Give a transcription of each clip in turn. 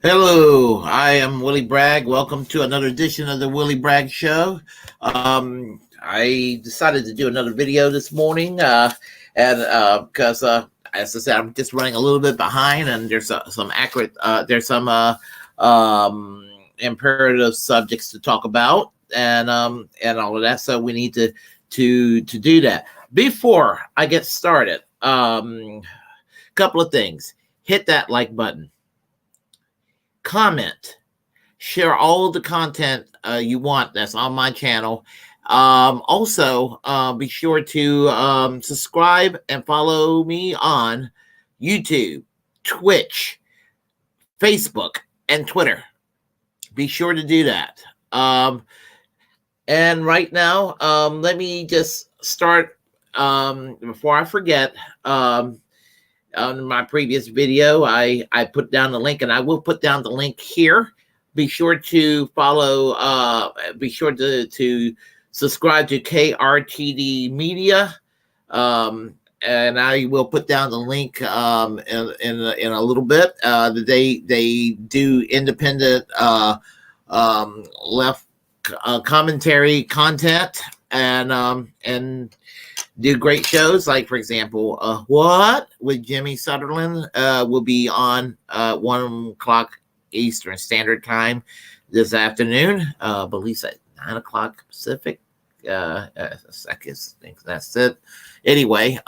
Hello, I am Willie Bragg. Welcome to another edition of the Willie Bragg Show. I decided to do another video this morning, because as I said, I'm just running a little bit behind, and there's some imperative subjects to talk about, and all of that. So we need to do that. Before I get started, couple of things. Hit that like button. Comment, share all of the content you want that's on my channel. Also, be sure to subscribe and follow me on YouTube, Twitch, Facebook, and Twitter. Be sure to do that. And right now, let me just start before I forget. On my previous video, I put down the link, and I will put down the link here. Be sure to follow, be sure to subscribe to KRTD Media, and I will put down the link in a little bit. They do independent left commentary content, and do great shows, like, for example, What with Jimmy Sutherland will be on 1 o'clock Eastern Standard Time this afternoon. I believe at 9 o'clock Pacific. I think that's it. Anyway,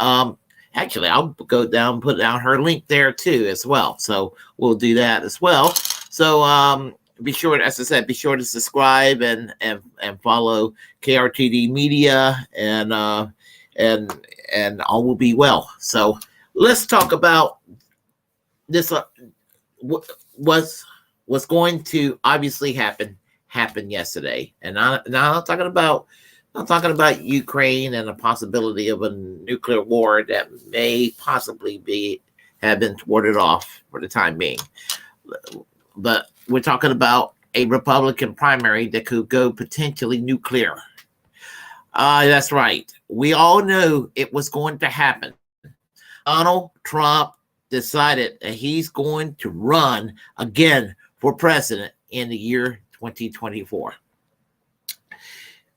actually, I'll go down and put down her link there too as well. So we'll do that as well. So be sure, as I said, be sure to subscribe and follow KRTD Media, and all will be well. So let's talk about this. What's going to obviously happen yesterday, and now I'm talking about Ukraine and the possibility of a nuclear war that may possibly have been warded off for the time being. But we're talking about a Republican primary that could go potentially nuclear. That's right. We all knew it was going to happen. Donald Trump decided that he's going to run again for president in the year 2024.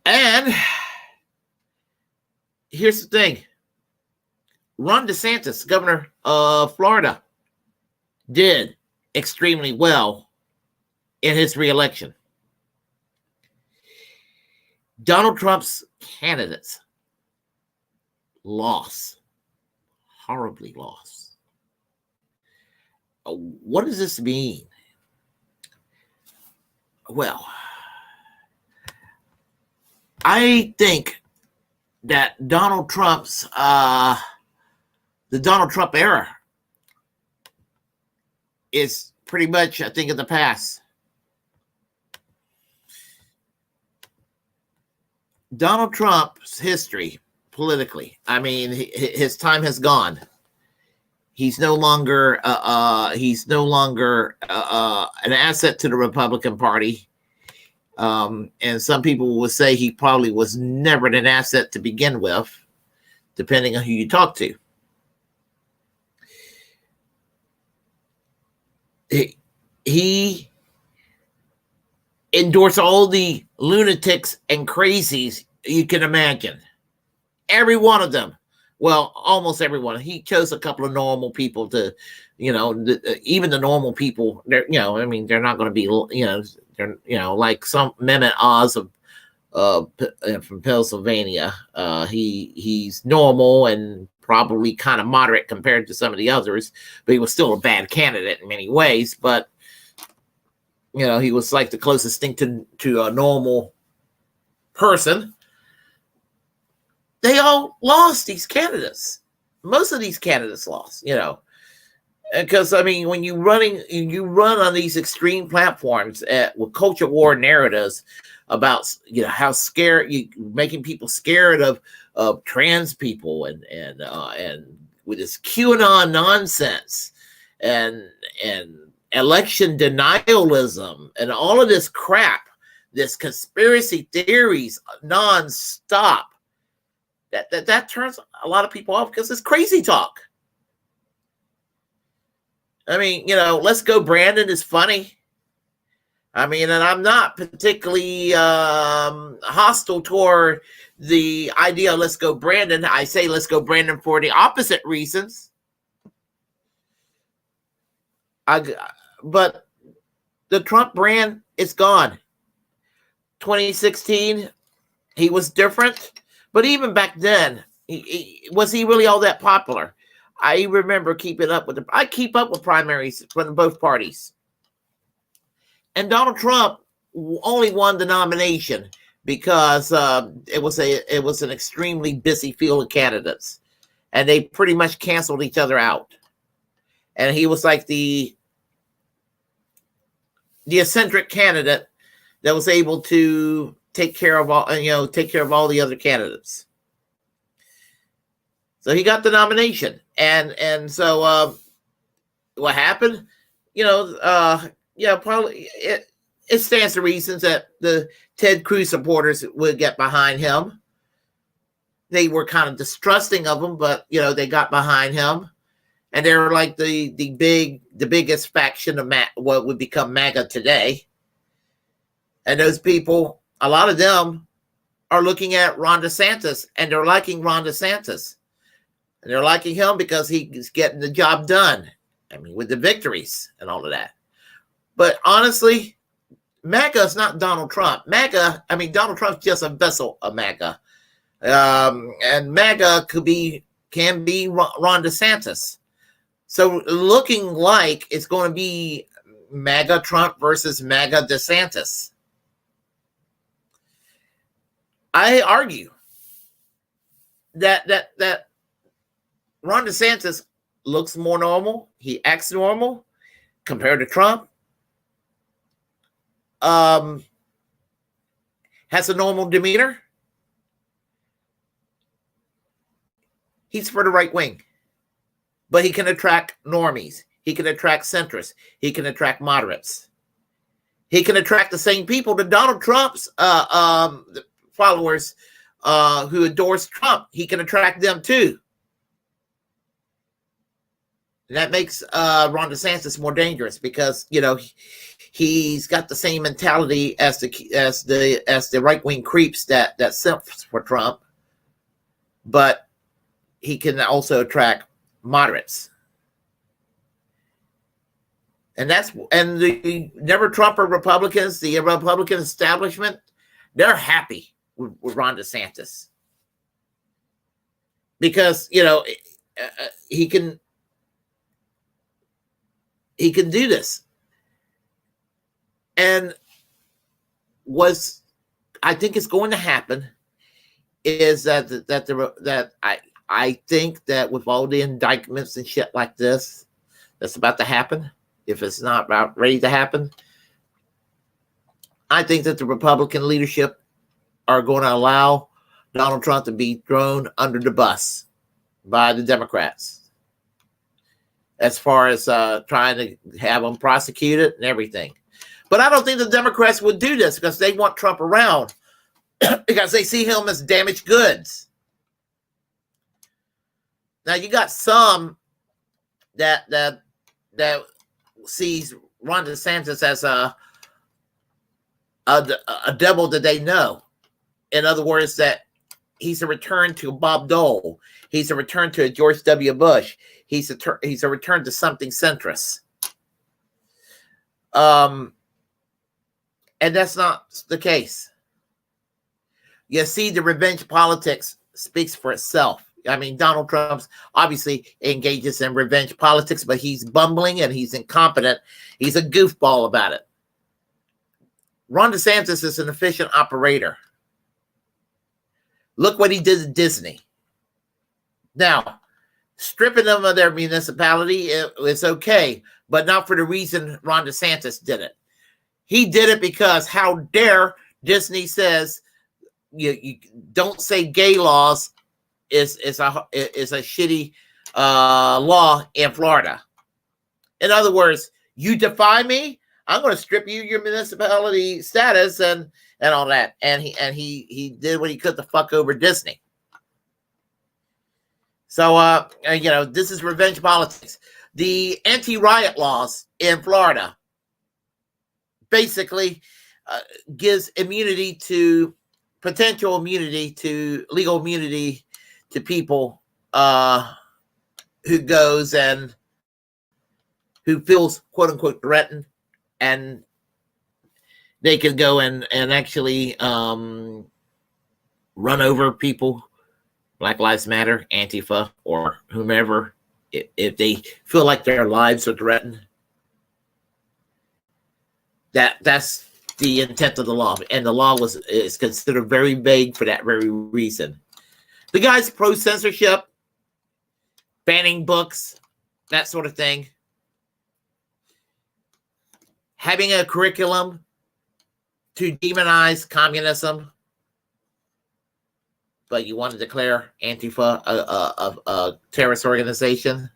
And here's the thing. Ron DeSantis, governor of Florida, did extremely well in his reelection. Donald Trump's candidates horribly lost. What does this mean? Well, I think that Donald Trump's the Donald Trump era is pretty much, I think, in the past. Donald Trump's history politically, I mean, his time has gone. He's no longer an asset to the Republican Party. And some people will say he probably was never an asset to begin with, depending on who you talk to. He endorsed all the lunatics and crazies you can imagine. Every one of them. Well, almost everyone. He chose a couple of normal people to, even the normal people, they're not going to be, they're, like some Mehmet Oz from Pennsylvania. He's normal and probably kind of moderate compared to some of the others, but he was still a bad candidate in many ways. But, he was like the closest thing to a normal person. They all lost, these candidates. Most of these candidates lost, because when you run on these extreme platforms with culture war narratives about how scared you making people scared of trans people and with this QAnon nonsense and election denialism and all of this crap, this conspiracy theories nonstop. That turns a lot of people off because it's crazy talk. Let's go Brandon is funny. And I'm not particularly hostile toward the idea of let's go Brandon. I say let's go Brandon for the opposite reasons. But the Trump brand is gone. 2016, he was different. But even back then, was he really all that popular? I remember keeping up with I keep up with primaries from both parties. And Donald Trump only won the nomination because it was an extremely busy field of candidates. And they pretty much canceled each other out. And he was like the eccentric candidate that was able to take care of all the other candidates. So he got the nomination, and so what happened? Probably it stands to reasons that the Ted Cruz supporters would get behind him. They were kind of distrusting of him, but they got behind him, and they were like the biggest faction of what would become MAGA today. And those people, a lot of them are looking at Ron DeSantis and they're liking Ron DeSantis. And they're liking him because he's getting the job done. With the victories and all of that. But honestly, MAGA is not Donald Trump. Donald Trump's just a vessel of MAGA. And MAGA can be Ron DeSantis. So looking like it's going to be MAGA Trump versus MAGA DeSantis. I argue that Ron DeSantis looks more normal. He acts normal compared to Trump. Has a normal demeanor. He's for the right wing. But he can attract normies. He can attract centrists. He can attract moderates. He can attract the same people that Donald Trump's followers who endorse Trump. He can attract them too. And that makes Ron DeSantis more dangerous because he's got the same mentality as the right wing creeps that simp for Trump, but he can also attract moderates. And the never Trumper Republicans, the Republican establishment, they're happy with Ron DeSantis because he can do this. And I think is going to happen is that I think that with all the indictments and shit like this that's about to happen, if it's not about ready to happen. I think that the Republican leadership are going to allow Donald Trump to be thrown under the bus by the Democrats as far as trying to have him prosecuted and everything. But I don't think the Democrats would do this because they want Trump around because they see him as damaged goods. Now you got some that sees Ron DeSantis as a devil that they know. In other words, that he's a return to Bob Dole. He's a return to George W. Bush. He's a return to something centrist. And that's not the case. You see, the revenge politics speaks for itself. I mean, Donald Trump obviously engages in revenge politics, but he's bumbling and he's incompetent. He's a goofball about it. Ron DeSantis is an efficient operator. Look what he did to Disney. Now, stripping them of their municipality is okay, but not for the reason Ron DeSantis did it. He did it because how dare Disney says you don't say gay laws is a shitty law in Florida. In other words, you defy me, I'm going to strip you your municipality status and all that. And he did what he could to fuck over Disney. So this is revenge politics. The anti-riot laws in Florida basically gives immunity to potential immunity to legal immunity to people who goes and who feels quote unquote threatened, and they can go and actually run over people, Black Lives Matter, Antifa, or whomever, if they feel like their lives are threatened. That's the intent of the law, and the law is considered very vague for that very reason. The guy's pro-censorship, banning books, that sort of thing. Having a curriculum to demonize communism, but you want to declare Antifa a terrorist organization.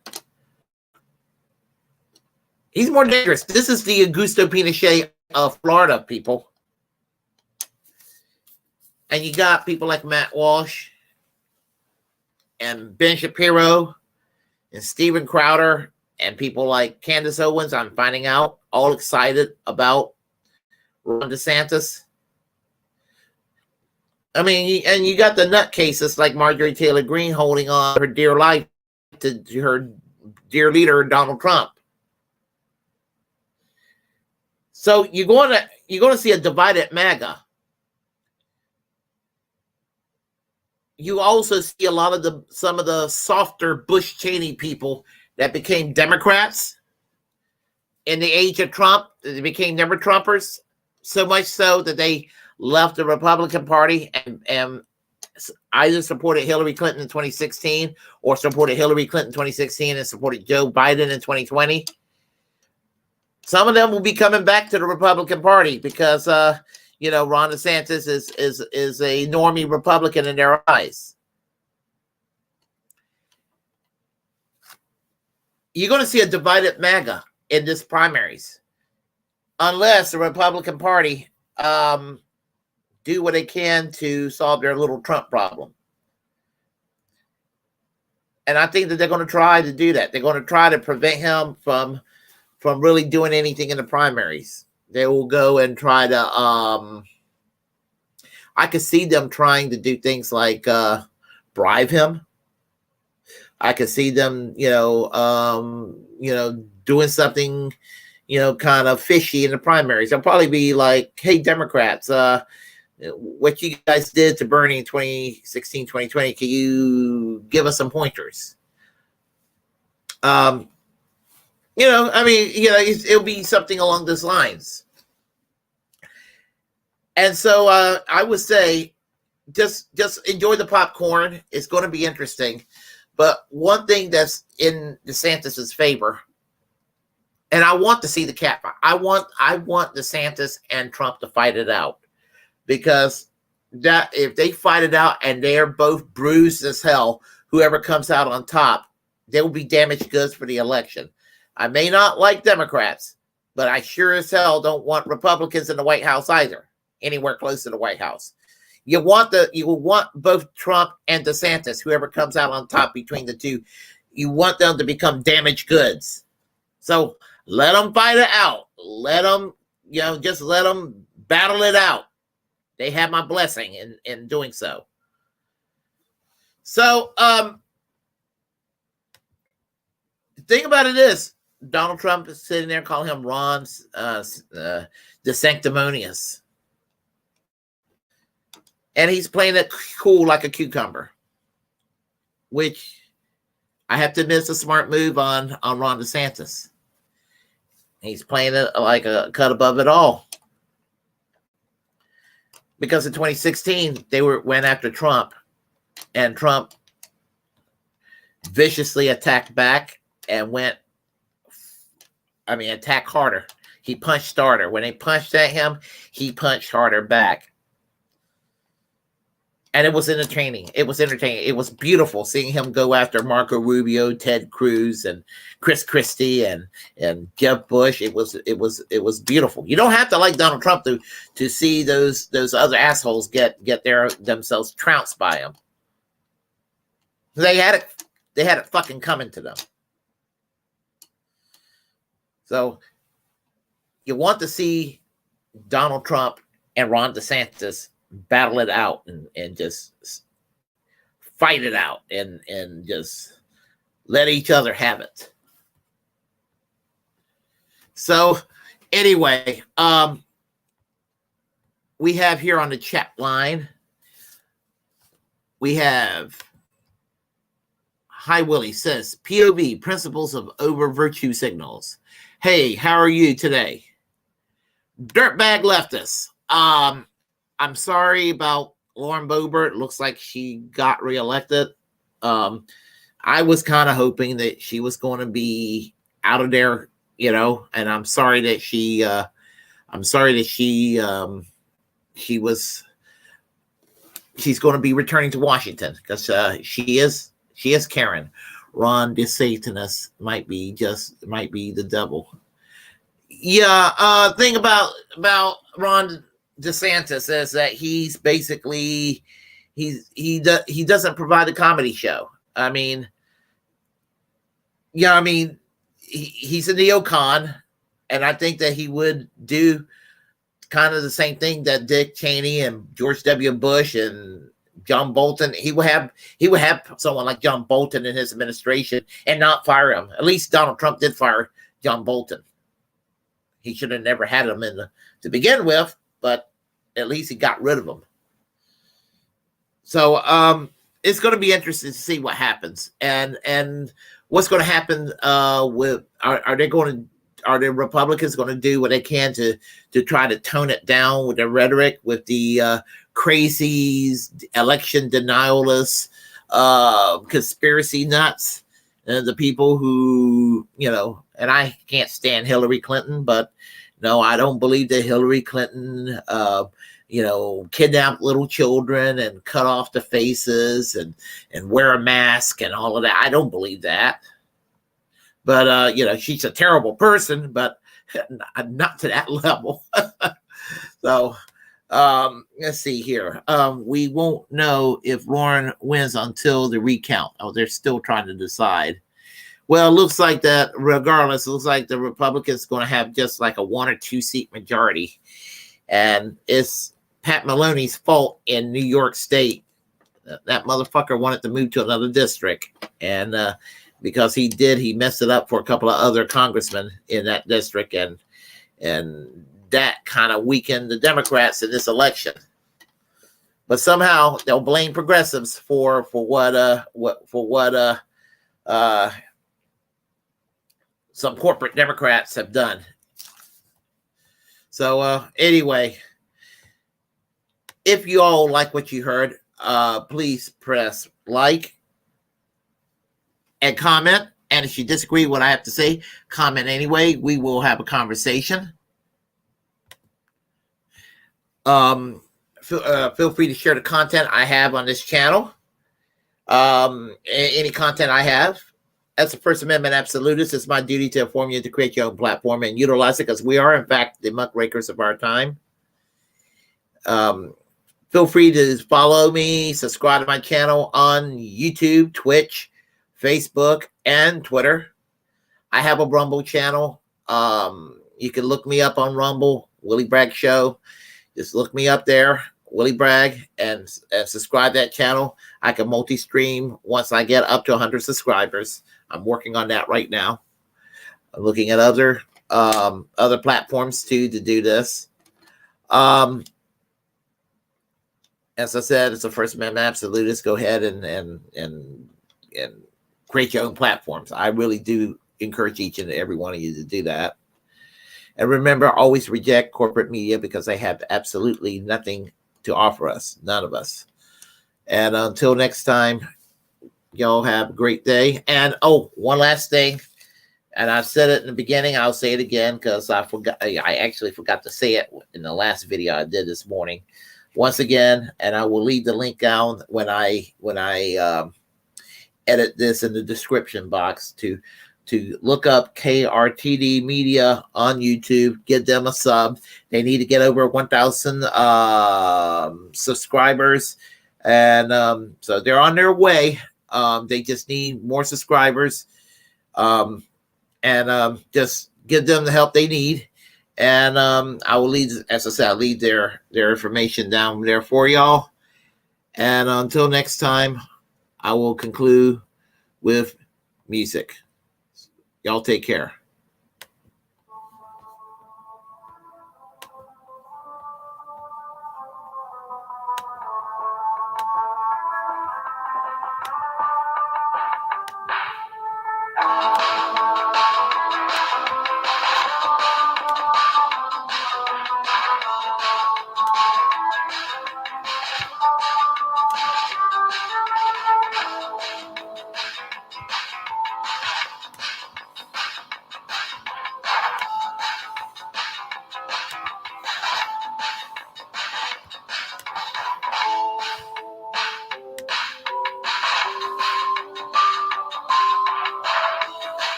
He's more dangerous. This is the Augusto Pinochet of Florida, people. And you got people like Matt Walsh and Ben Shapiro and Steven Crowder and people like Candace Owens, I'm finding out, all excited about Ron DeSantis. I mean, and you got the nutcases like Marjorie Taylor Greene holding on her dear life to her dear leader, Donald Trump. So you're going to see a divided MAGA. You also see a lot of some of the softer Bush Cheney people that became Democrats in the age of Trump. They became never Trumpers, so much so that they left the Republican Party and either supported Hillary Clinton in 2016 or supported Hillary Clinton in 2016 and supported Joe Biden in 2020. Some of them will be coming back to the Republican Party because Ron DeSantis is a normie Republican in their eyes. You're going to see a divided MAGA in this primaries, unless the Republican Party do what they can to solve their little Trump problem. And I think that they're going to try to do that. They're going to try to prevent him from really doing anything in the primaries. They will go and try to I could see them trying to do things like bribe him. I could see them, doing something, kind of fishy in the primaries. They'll probably be like, hey, Democrats, what you guys did to Bernie in 2016, 2020, can you give us some pointers? It'll be something along those lines. And so I would say just enjoy the popcorn. It's going to be interesting. But one thing that's in DeSantis's favor, And I want to see the cat fight. I want DeSantis and Trump to fight it out, because that if they fight it out and they're both bruised as hell, whoever comes out on top, they will be damaged goods for the election. I may not like Democrats, but I sure as hell don't want Republicans in the White House either, anywhere close to the White House. You want both Trump and DeSantis, whoever comes out on top between the two, you want them to become damaged goods. So let them fight it out. Let them, just let them battle it out. They have my blessing in doing so. So, the thing about it is, Donald Trump is sitting there calling him Ron's DeSanctimonious. And he's playing it cool like a cucumber, which I have to admit is a smart move on Ron DeSantis. He's playing it like a cut above it all. Because in 2016, they went after Trump, and Trump viciously attacked back and attacked harder. He punched harder. When they punched at him, he punched harder back. And it was entertaining. It was entertaining. It was beautiful seeing him go after Marco Rubio, Ted Cruz, and Chris Christie, and Jeb Bush. It was beautiful. You don't have to like Donald Trump to see those other assholes get themselves trounced by him. They had it fucking coming to them. So you want to see Donald Trump and Ron DeSantis battle it out and just fight it out and just let each other have it. So anyway, we have here on the chat line, we have Hi Willie says, POV, principles of over virtue signals. Hey, how are you today? Dirtbag leftists. I'm sorry about Lauren Boebert. It looks like she got reelected. I was kind of hoping that she was going to be out of there, and I'm sorry that she's going to be returning to Washington, because she is Karen. Ron DeSantis might be the devil. Yeah, thing about Ron DeSantis is that he's basically he doesn't provide a comedy show. He's a neocon, and I think that he would do kind of the same thing that Dick Cheney and George W. Bush and John Bolton. He would have someone like John Bolton in his administration and not fire him. At least Donald Trump did fire John Bolton. He should have never had him to begin with, but at least he got rid of him. So it's going to be interesting to see what happens and what's going to happen with are the Republicans going to do what they can to try to tone it down with their rhetoric, with the crazies, election denialists, conspiracy nuts, and the people who, and I can't stand Hillary Clinton, but no, I don't believe that Hillary Clinton, kidnapped little children and cut off the faces and wear a mask and all of that. I don't believe that. But, she's a terrible person, but not to that level. So, let's see here. We won't know if Lauren wins until the recount. Oh, they're still trying to decide. Well, it looks like that regardless, it looks like the Republicans going to have just like a 1 or 2 seat majority. And it's Pat Maloney's fault in New York State. That motherfucker wanted to move to another district. And because he messed it up for a couple of other congressmen in that district. And that kind of weakened the Democrats in this election. But somehow they'll blame progressives for what some corporate Democrats have done. So anyway, if you all like what you heard, please press like and comment And if you disagree with what I have to say, comment anyway. We will have a conversation. Feel free to share the content I have on this channel. Any content I have. As a First Amendment absolutist, it's my duty to inform you to create your own platform and utilize it, because we are, in fact, the muckrakers of our time. Feel free to follow me, subscribe to my channel on YouTube, Twitch, Facebook, and Twitter. I have a Rumble channel. You can look me up on Rumble, Willie Bragg Show. Just look me up there, Willie Bragg, and subscribe to that channel. I can multi-stream once I get up to 100 subscribers. I'm working on that right now. I'm looking at other platforms too to do this. As I said, it's a First Amendment absolutist. Go ahead and create your own platforms. I really do encourage each and every one of you to do that. And remember, always reject corporate media, because they have absolutely nothing to offer us. None of us. And until next time, y'all have a great day. And one last thing. And I said it in the beginning. I'll say it again, because I forgot. I actually forgot to say it in the last video I did this morning. Once again, and I will leave the link down when I edit this in the description box to look up KRTD Media on YouTube. Give them a sub. They need to get over 1,000 subscribers, and so they're on their way. They just need more subscribers, and just give them the help they need. And I will leave, as I said, I'll leave their information down there for y'all. And until next time, I will conclude with music. Y'all take care.